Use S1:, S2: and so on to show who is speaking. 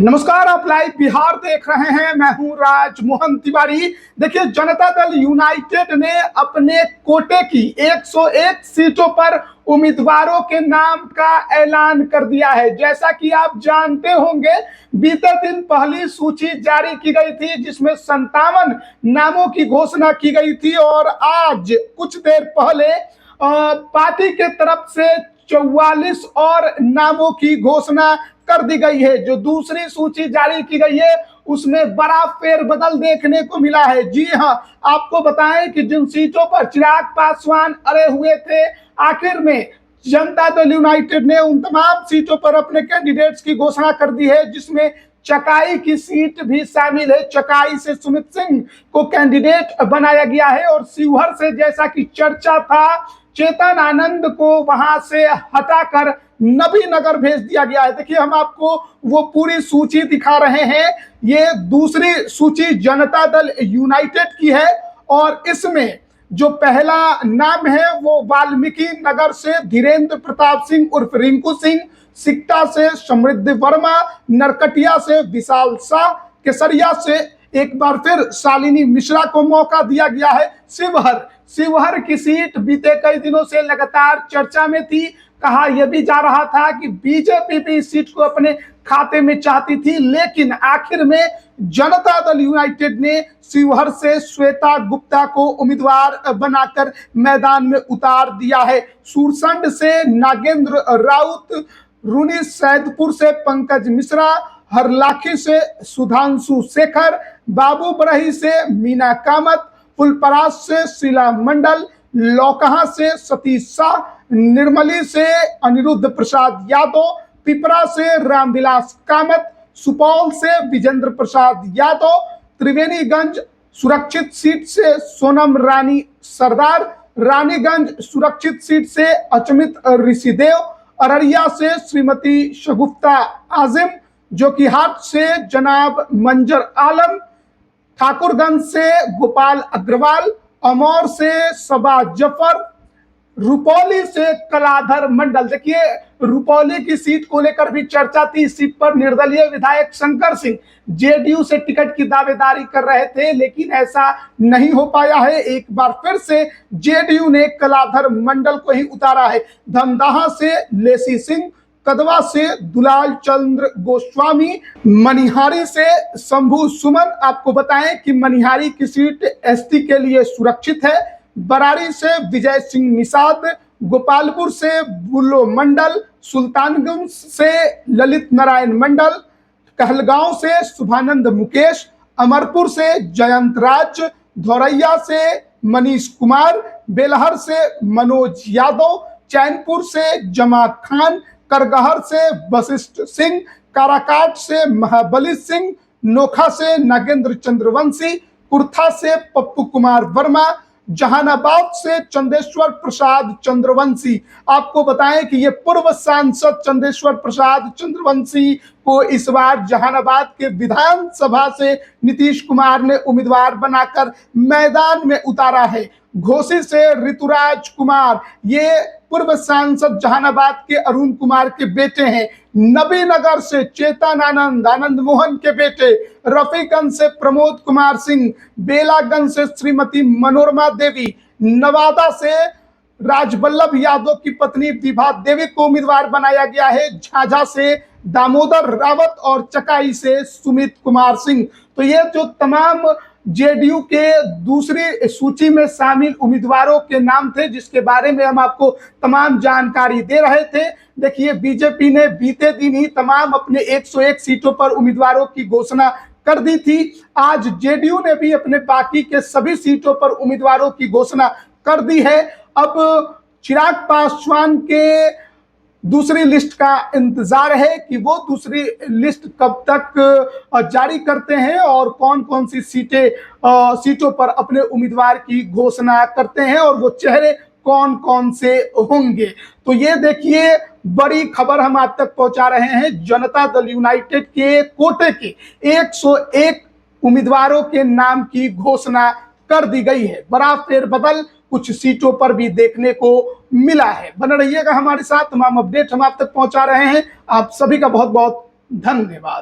S1: नमस्कार, आप लाइव बिहार देख रहे हैं। मैं हूं राजमोहन तिवारी। देखिए, जनता दल यूनाइटेड ने अपने कोटे की 101 सीटों पर उम्मीदवारों के नाम का ऐलान कर दिया है। जैसा कि आप जानते होंगे, बीते दिन पहली सूची जारी की गई थी जिसमें 57 नामों की घोषणा की गई थी और आज कुछ देर पहले पार्टी के तरफ से 44 और नामों की घोषणा कर दी गई है। जो दूसरी सूची जारी की गई है उसमें बड़ा फेरबदल देखने को मिला है। जी हां, आपको बताएं कि जिन सीटों पर चिराग पासवान अड़े हुए थे, आखिर में जनता दल यूनाइटेड ने उन तमाम सीटों पर अपने कैंडिडेट्स की घोषणा कर दी है, जिसमें चकाई की सीट भी शामिल है। चकाई से सुमित सिंह को कैंडिडेट बनाया गया है और शिवहर से, जैसा कि चर्चा था, चेतन आनंद को वहां से हटाकर नबीनगर भेज दिया गया है। देखिए, हम आपको वो पूरी सूची दिखा रहे हैं। ये दूसरी सूची जनता दल यूनाइटेड की है और इसमें जो पहला नाम है वो वाल्मीकि नगर से धीरेन्द्र प्रताप सिंह उर्फ रिंकू सिंह, सिकटा से समृद्धि वर्मा, नरकटिया से विशाल शाह, केसरिया से एक बार फिर शालिनी मिश्रा को मौका दिया गया है। शिवहर की सीट बीते कई दिनों से लगातार चर्चा में थी। कहा यह भी जा रहा था कि बीजेपी भी इस सीट को अपने खाते में चाहती थी, लेकिन आखिर में जनता दल यूनाइटेड ने शिवहर से श्वेता गुप्ता को उम्मीदवार बनाकर मैदान में उतार दिया है। सुरसंड से नागेंद्र राउत, रूनी सैदपुर से पंकज मिश्रा, हरलाखी से सुधांशु शेखर, बाबू बरही से मीना कामत, फुलपरास से शीला मंडल, लौकहा से सतीश शाह, निर्मली से अनिरुद्ध प्रसाद यादव, पिपरा से रामविलास कामत, सुपौल से विजेंद्र प्रसाद यादव, त्रिवेणीगंज सुरक्षित सीट से सोनम रानी सरदार, रानीगंज सुरक्षित सीट से अचमित ऋषिदेव, अररिया से श्रीमती शगुफ्ता आजिम, जोकीहाट से जनाब मंजर आलम, ठाकुरगंज से गोपाल अग्रवाल, अमौर से सबा जफर, रुपौली से कलाधर मंडल। देखिए, रुपौली की सीट को लेकर भी चर्चा थी। इस सीट पर निर्दलीय विधायक शंकर सिंह जेडीयू से टिकट की दावेदारी कर रहे थे, लेकिन ऐसा नहीं हो पाया है। एक बार फिर से जेडीयू ने कलाधर मंडल को ही उतारा है। धमदाहा से लेसी सिंह, कदवा से दुलाल चंद्र गोस्वामी, मनिहारी से शंभू सुमन। आपको बताएं कि मनिहारी की सीट एसटी के लिए सुरक्षित है। बरारी से विजय सिंह निषाद, गोपालपुर से बुल्लो मंडल, सुल्तानगंज से ललित नारायण मंडल, कहलगांव से शुभानंद मुकेश, अमरपुर से जयंत राज, धौरैया से मनीष कुमार, बेलहर से मनोज यादव, चैनपुर से जमा खान, करगहर से वशिष्ठ सिंह, काराकाट से महाबली सिंह, नोखा से नागेंद्र चंद्रवंशी, कुर्था से पप्पू कुमार वर्मा, जहानाबाद से चंदेश्वर प्रसाद चंद्रवंशी। आपको बताएं कि ये पूर्व सांसद चंदेश्वर प्रसाद चंद्रवंशी को इस बार जहानाबाद के विधानसभा से नीतीश कुमार ने उम्मीदवार बनाकर मैदान में उतारा है। घोसी से ऋतुराज कुमार, ये पूर्व सांसद जहानाबाद के अरुण कुमार के बेटे हैं। नबीनगर से चेतन आनंद, आनंद मोहन के बेटे। रफीगंज से प्रमोद कुमार सिंह, बेलागंज से श्रीमती मनोरमा देवी, नवादा से राजबल्लभ यादव की पत्नी विभा देवी को उम्मीदवार बनाया गया है। झाझा से दामोदर रावत और चकाई से सुमित कुमार सिंह। तो ये जो तमाम जेडीयू के दूसरी सूची में शामिल उम्मीदवारों के नाम थे, जिसके बारे में हम आपको तमाम जानकारी दे रहे थे। देखिए, बीजेपी ने बीते दिन ही तमाम अपने 101 सीटों पर उम्मीदवारों की घोषणा कर दी थी। आज जेडीयू ने भी अपने बाकी के सभी सीटों पर उम्मीदवारों की घोषणा कर दी है। अब चिराग पासवान के दूसरी लिस्ट का इंतजार है कि वो दूसरी लिस्ट कब तक जारी करते हैं और कौन कौन सी सीटों पर अपने उम्मीदवार की घोषणा करते हैं और वो चेहरे कौन कौन से होंगे। तो ये देखिए, बड़ी खबर हम आप तक पहुंचा रहे हैं। जनता दल यूनाइटेड के कोटे के 101 उम्मीदवारों के नाम की घोषणा कर दी गई है। बड़ा फेरबदल कुछ सीटों पर भी देखने को मिला है। बने रहिएगा हमारे साथ, तमाम अपडेट हम आप तक पहुंचा रहे हैं। आप सभी का बहुत बहुत धन्यवाद।